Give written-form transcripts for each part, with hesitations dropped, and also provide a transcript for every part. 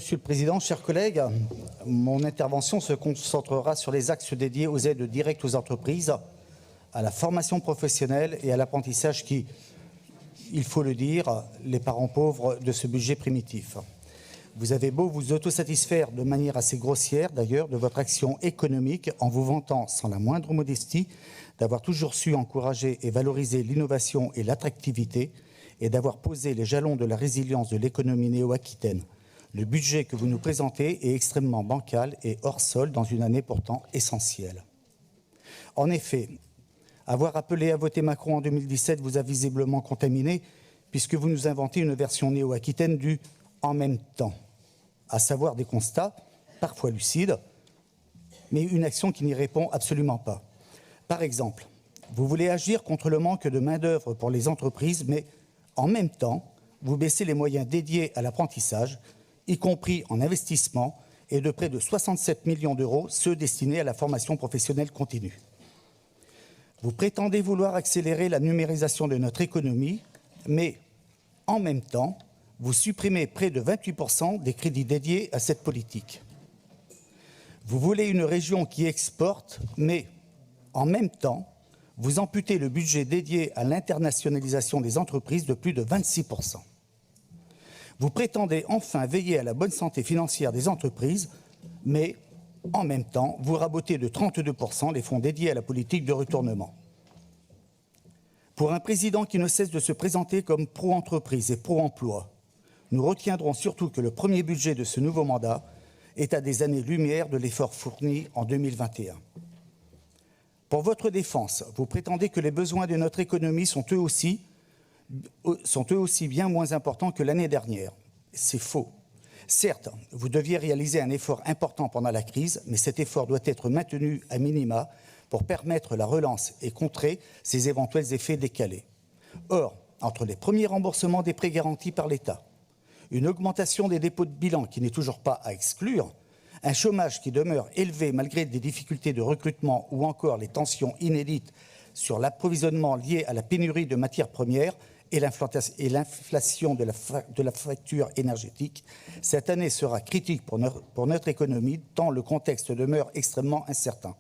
Monsieur le Président, chers collègues, mon intervention se concentrera sur les axes dédiés aux aides directes aux entreprises, à la formation professionnelle et à l'apprentissage qui, il faut le dire, les parents pauvres de ce budget primitif. Vous avez beau vous autosatisfaire de manière assez grossière, d'ailleurs, de votre action économique en vous vantant, sans la moindre modestie, d'avoir toujours su encourager et valoriser l'innovation et l'attractivité et d'avoir posé les jalons de la résilience de l'économie néo-aquitaine. Le budget que vous nous présentez est extrêmement bancal et hors sol dans une année pourtant essentielle. En effet, avoir appelé à voter Macron en 2017 vous a visiblement contaminé puisque vous nous inventez une version néo-aquitaine du « en même temps », à savoir des constats, parfois lucides, mais une action qui n'y répond absolument pas. Par exemple, vous voulez agir contre le manque de main-d'œuvre pour les entreprises, mais en même temps, vous baissez les moyens dédiés à l'apprentissage, y compris en investissement, et de près de 67 millions d'euros, ceux destinés à la formation professionnelle continue. Vous prétendez vouloir accélérer la numérisation de notre économie, mais en même temps, vous supprimez près de 28% des crédits dédiés à cette politique. Vous voulez une région qui exporte, mais en même temps, vous amputez le budget dédié à l'internationalisation des entreprises de plus de 26%. Vous prétendez enfin veiller à la bonne santé financière des entreprises, mais en même temps, vous rabotez de 32% les fonds dédiés à la politique de retournement. Pour un président qui ne cesse de se présenter comme pro-entreprise et pro-emploi, nous retiendrons surtout que le premier budget de ce nouveau mandat est à des années-lumière de l'effort fourni en 2021. Pour votre défense, vous prétendez que les besoins de notre économie sont eux aussi bien moins importants que l'année dernière. C'est faux. Certes, vous deviez réaliser un effort important pendant la crise, mais cet effort doit être maintenu à minima pour permettre la relance et contrer ces éventuels effets décalés. Or, entre les premiers remboursements des prêts garantis par l'État, une augmentation des dépôts de bilan qui n'est toujours pas à exclure, un chômage qui demeure élevé malgré des difficultés de recrutement ou encore les tensions inédites sur l'approvisionnement lié à la pénurie de matières premières et l'inflation de la facture énergétique, cette année sera critique pour notre économie tant le contexte demeure extrêmement incertain.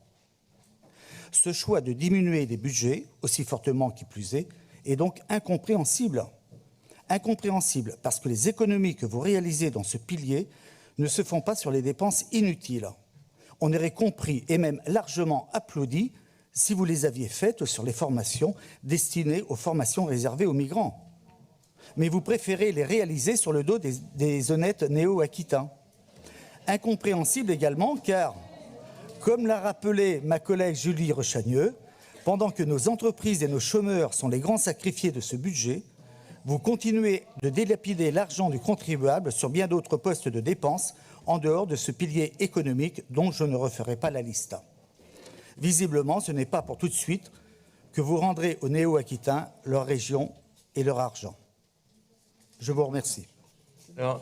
Ce choix de diminuer les budgets, aussi fortement qui plus est donc incompréhensible. Incompréhensible parce que les économies que vous réalisez dans ce pilier ne se font pas sur les dépenses inutiles. On aurait compris et même largement applaudi si vous les aviez faites sur les formations destinées aux formations réservées aux migrants. Mais vous préférez les réaliser sur le dos des honnêtes néo-aquitains. Incompréhensible également car, comme l'a rappelé ma collègue Julie Rechagneux, pendant que nos entreprises et nos chômeurs sont les grands sacrifiés de ce budget, vous continuez de dilapider l'argent du contribuable sur bien d'autres postes de dépenses en dehors de ce pilier économique dont je ne referai pas la liste. Visiblement, ce n'est pas pour tout de suite que vous rendrez aux néo-aquitains leur région et leur argent. Je vous remercie.